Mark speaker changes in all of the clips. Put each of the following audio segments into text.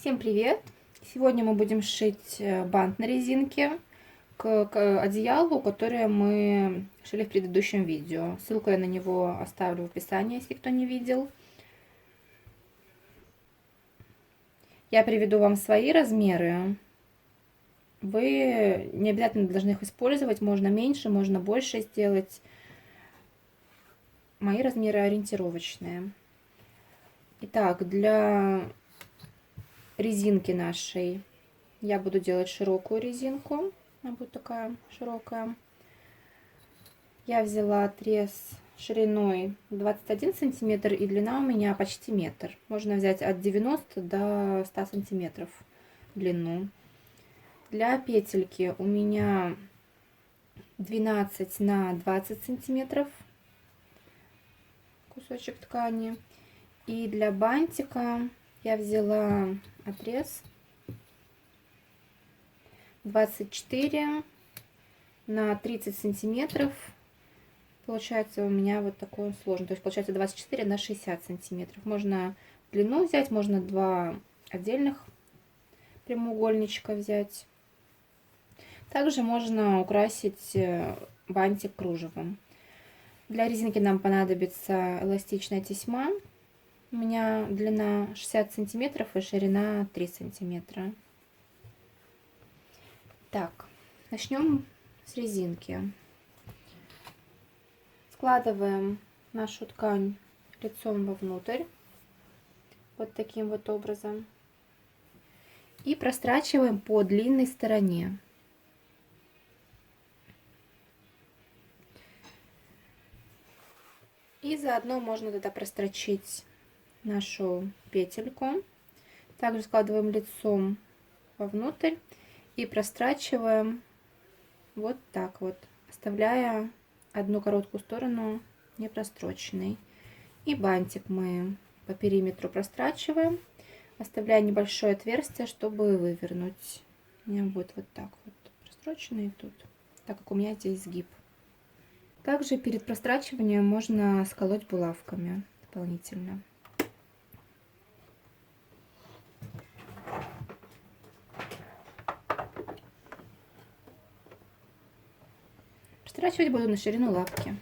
Speaker 1: Всем привет! Сегодня мы будем шить бант на резинке к одеялу, которое мы шили в предыдущем видео. Ссылку я на него оставлю в описании, если кто не видел. Я приведу вам свои размеры. Вы не обязательно должны их использовать, можно меньше, можно больше сделать. Мои размеры ориентировочные. Итак, для резинки нашей я буду делать широкую резинку. Она будет такая широкая. Я взяла отрез шириной 21 сантиметр и длина у меня почти метр. Можно взять от 90 до 100 сантиметров длину. Для петельки у меня 12 на 20 сантиметров кусочек ткани. И для бантика я взяла отрез 24 на 30 сантиметров. Получается у меня вот такой сложный. То есть получается 24 на 60 сантиметров. Можно длину взять, можно два отдельных прямоугольничка взять. Также можно украсить бантик кружевом. Для резинки нам понадобится эластичная тесьма. У меня длина 60 сантиметров и ширина 3 сантиметра. Так, начнем с резинки. Складываем нашу ткань лицом вовнутрь, вот таким вот образом, и прострачиваем по длинной стороне. И заодно можно тогда прострочить нашу петельку. Также складываем лицом вовнутрь и прострачиваем вот так вот, оставляя одну короткую сторону непростроченной. И бантик мы по периметру прострачиваем, оставляя небольшое отверстие, чтобы вывернуть. У меня будет вот так вот простроченный тут, так как у меня здесь сгиб. Также перед прострачиванием можно сколоть булавками дополнительно. Прострачивать буду на ширину лапки.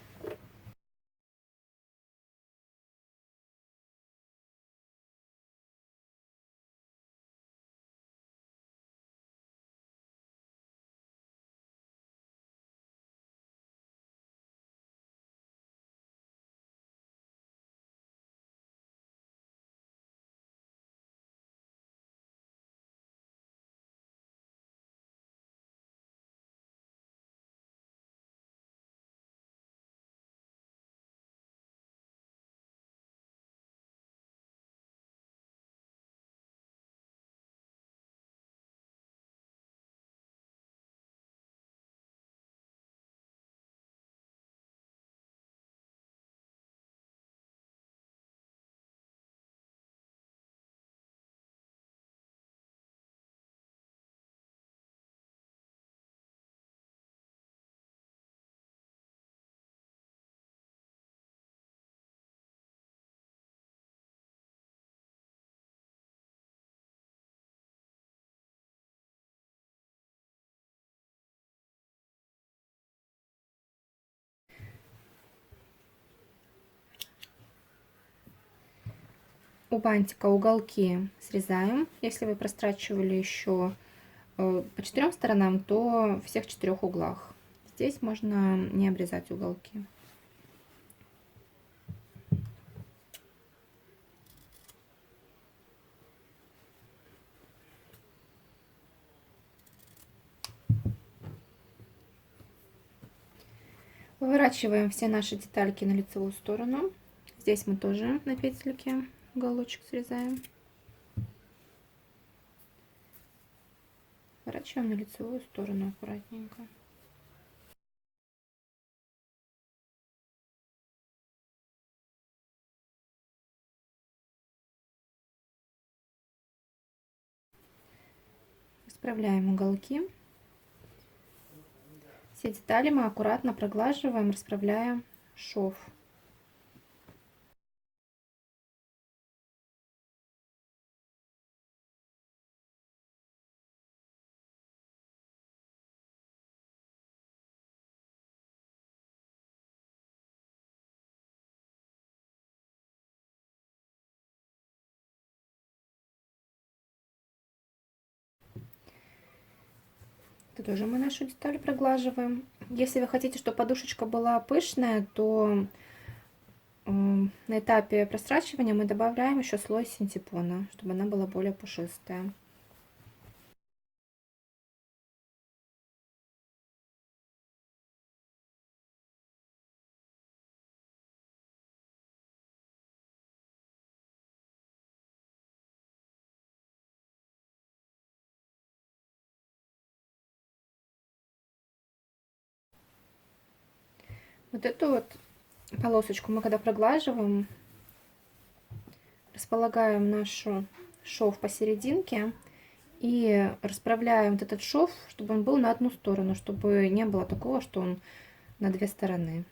Speaker 1: У бантика уголки срезаем. Если вы прострачивали еще по 4 сторонам, то всех 4 углах. Здесь можно не обрезать уголки. Выворачиваем все наши детальки на лицевую сторону. Здесь мы тоже на петельке уголочек срезаем. Выворачиваем на лицевую сторону аккуратненько. Расправляем уголки. Все детали мы аккуратно проглаживаем, расправляя шов. Это тоже мы нашу деталь проглаживаем. Если вы хотите, чтобы подушечка была пышная, то на этапе прострачивания мы добавляем еще слой синтепона, чтобы она была более пушистая. Вот эту вот полосочку мы когда проглаживаем, располагаем нашу шов посерединке и расправляем вот этот шов, чтобы он был на одну сторону, чтобы не было такого, что он на две стороны.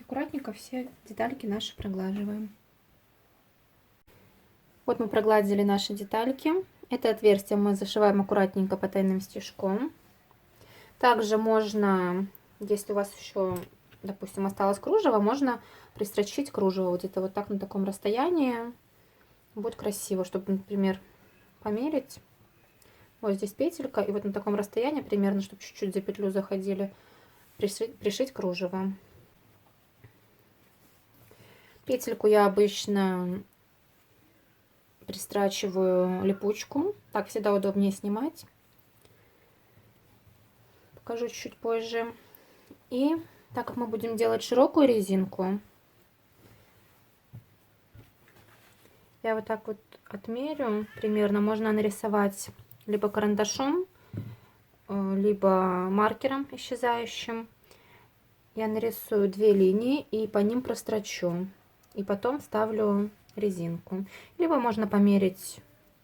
Speaker 1: Аккуратненько все детальки наши проглаживаем. Вот мы прогладили наши детальки. Это отверстие мы зашиваем аккуратненько потайным стежком. Также можно, если у вас еще, допустим, осталось кружево, можно пристрочить кружево вот где-то вот так на таком расстоянии. Будет красиво, чтобы, например, померить. Вот здесь петелька, и вот на таком расстоянии примерно, чтобы чуть-чуть за петлю заходили, пришить кружево. Петельку я обычно пристрачиваю липучку, так всегда удобнее снимать. Покажу чуть позже. И так как мы будем делать широкую резинку, я вот так вот отмерю примерно. Можно нарисовать либо карандашом, либо маркером исчезающим. Я нарисую 2 линии и по ним прострочу. И потом вставлю резинку. Либо можно померить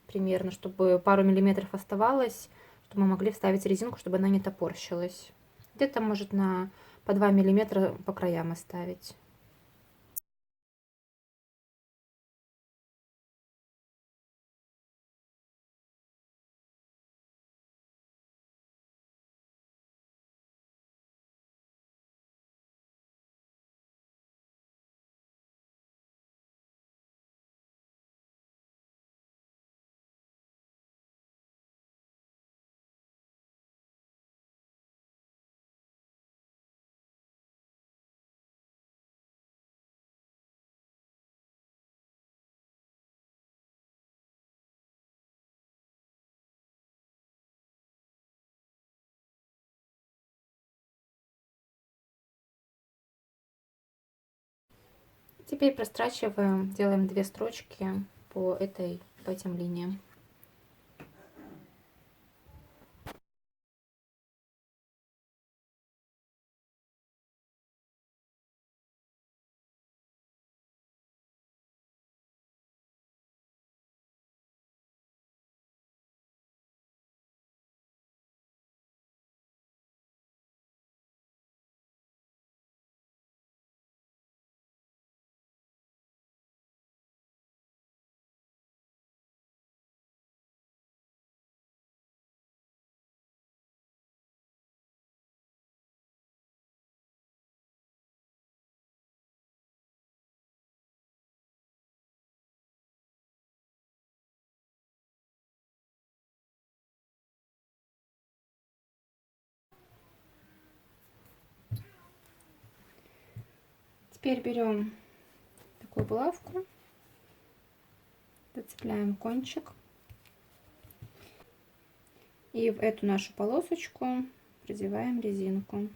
Speaker 1: примерно, чтобы пару миллиметров оставалось, чтобы мы могли вставить резинку, чтобы она не топорщилась. Где-то может по 2 миллиметра по краям оставить. Теперь прострачиваем, делаем 2 строчки по этим линиям. Теперь берем такую булавку, зацепляем кончик и в эту нашу полосочку продеваем резинку.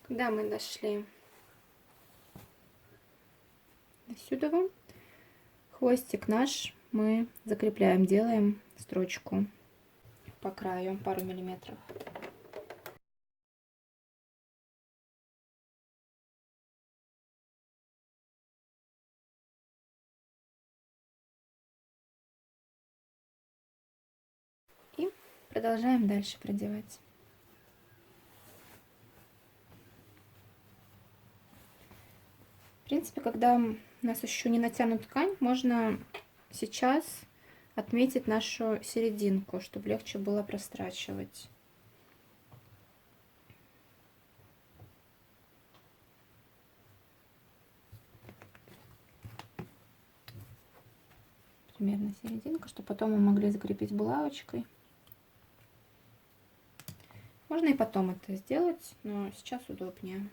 Speaker 1: Когда мы дошли до сюда, хвостик наш мы закрепляем, делаем строчку по краю, пару миллиметров. И продолжаем дальше продевать. принципе, когда у нас еще не натянута ткань, можно сейчас отметить нашу серединку, чтобы легче было прострачивать. Примерно серединка, чтобы потом мы могли закрепить булавочкой. Можно и потом это сделать, но сейчас удобнее.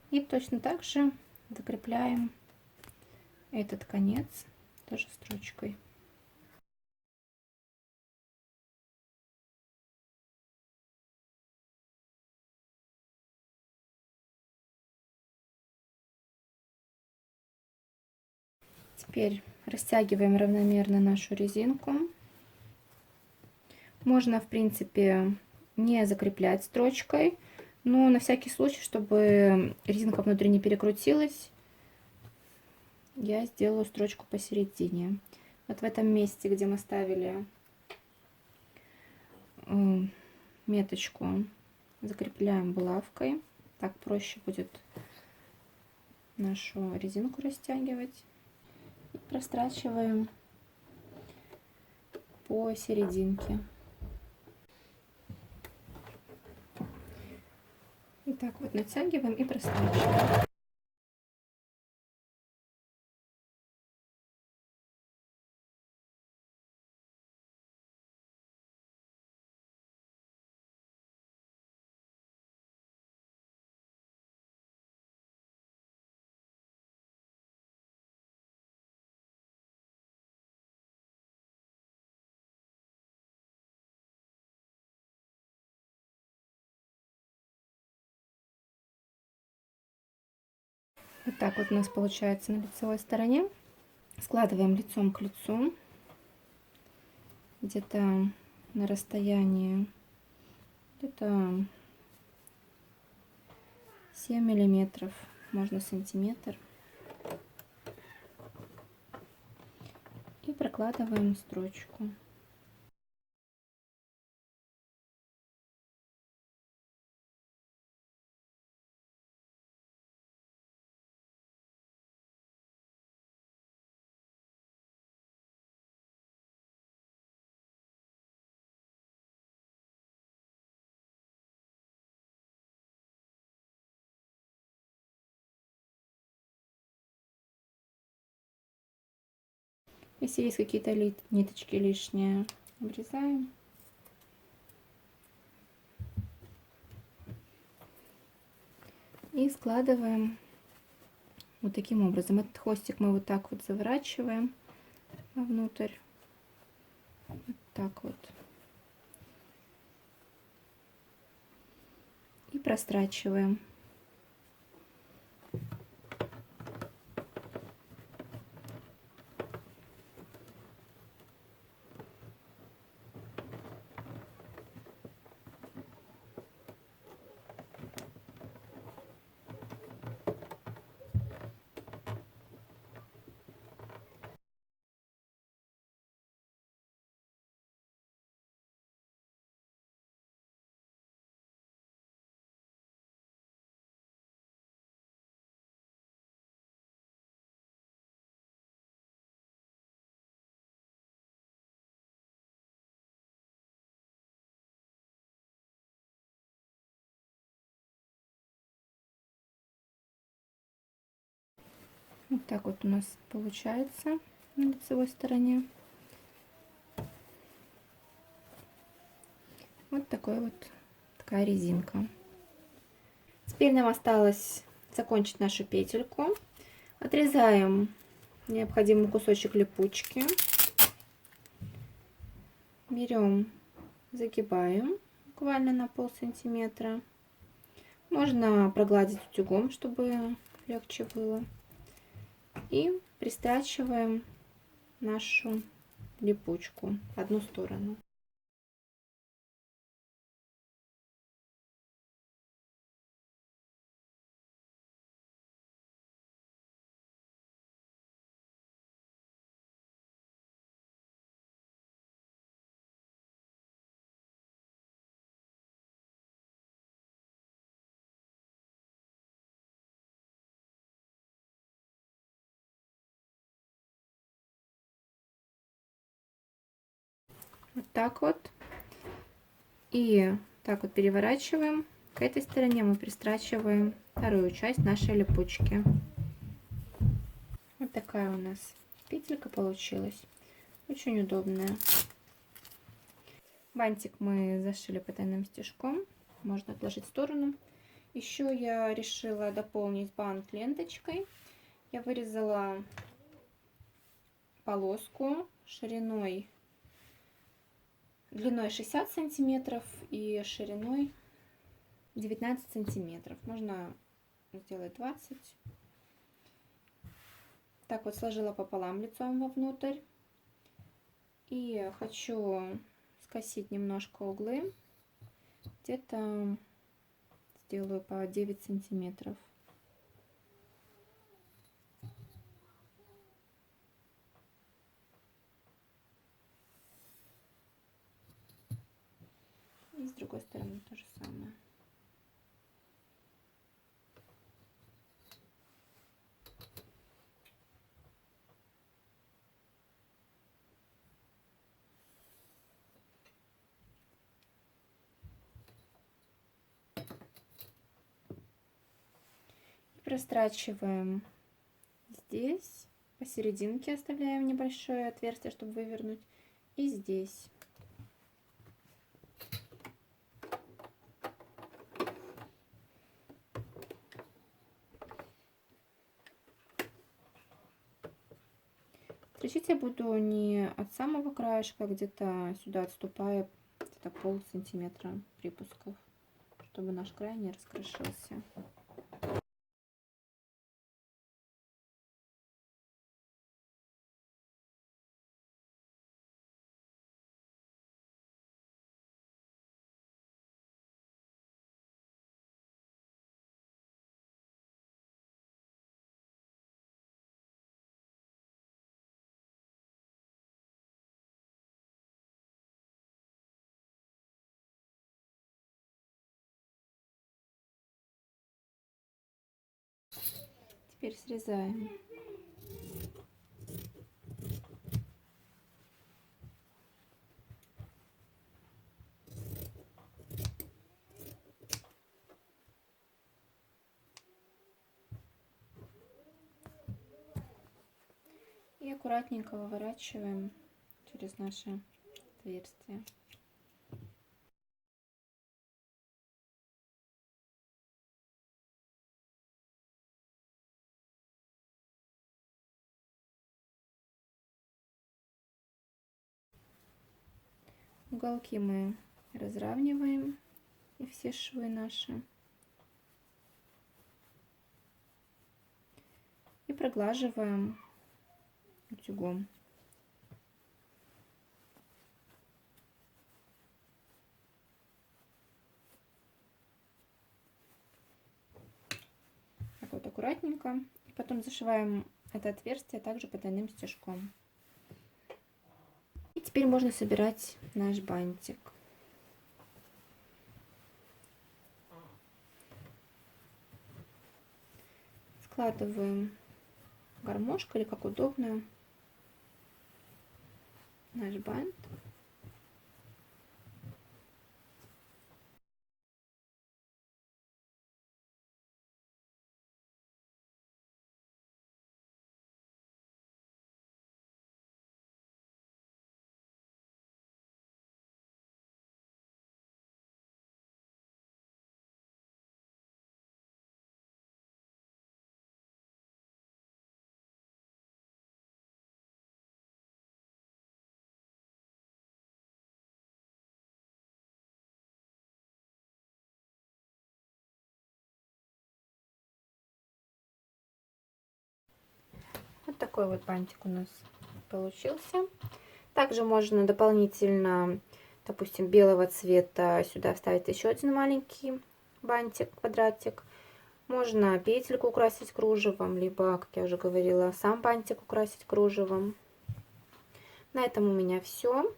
Speaker 1: И точно так же закрепляем этот конец тоже строчкой. Теперь растягиваем равномерно нашу резинку. Можно, в принципе, не закреплять строчкой, но на всякий случай, чтобы резинка внутри не перекрутилась, я сделаю строчку посередине. Вот в этом месте, где мы ставили меточку, закрепляем булавкой. Так проще будет нашу резинку растягивать. И прострачиваем по серединке. И так вот натягиваем и прострачиваем. Вот так вот у нас получается на лицевой стороне. Складываем лицом к лицу, где-то на расстоянии где-то 7 миллиметров, можно сантиметр. И прокладываем строчку. Если есть какие-то ниточки лишние, обрезаем. И складываем вот таким образом. Этот хвостик мы вот так вот заворачиваем вовнутрь. Вот так вот. И прострачиваем. Вот так вот у нас получается на лицевой стороне. Вот такая резинка. Теперь нам осталось закончить нашу петельку. Отрезаем необходимый кусочек липучки. берем, загибаем буквально на полсантиметра. Можно прогладить утюгом, чтобы легче было. И пристрачиваем нашу липучку в одну сторону. Вот так вот. И так вот переворачиваем. К этой стороне мы пристрачиваем вторую часть нашей липучки. Вот такая у нас петелька получилась. Очень удобная. Бантик мы зашили потайным стежком. Можно отложить в сторону. Еще я решила дополнить бант ленточкой. Я вырезала полоску шириной, длиной 60 сантиметров и шириной 19 сантиметров. Можно сделать 20. Так вот сложила пополам лицом вовнутрь. И хочу скосить немножко углы. Где-то сделаю по 9 сантиметров. И с другой стороны то же самое. Прострачиваем здесь, посерединке оставляем небольшое отверстие, чтобы вывернуть, и здесь. Строчить я буду не от самого краешка, где-то сюда отступая где-то полсантиметра припусков, чтобы наш край не раскрошился. Теперь срезаем. И аккуратненько выворачиваем через наше отверстие. Уголки мы разравниваем и все швы наши. И проглаживаем утюгом. Так вот аккуратненько. И потом зашиваем это отверстие также потайным стежком. И теперь можно собирать наш бантик. Складываем гармошкой или как удобно наш бант. Вот такой вот бантик у нас получился. Также можно дополнительно, допустим, белого цвета сюда вставить еще один маленький бантик, квадратик. Можно петельку украсить кружевом, либо, как я уже говорила, сам бантик украсить кружевом. На этом у меня все.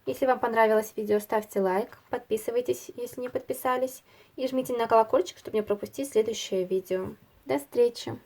Speaker 1: Если вам понравилось видео, ставьте лайк, подписывайтесь, если не подписались, и жмите на колокольчик, чтобы не пропустить следующее видео. До встречи!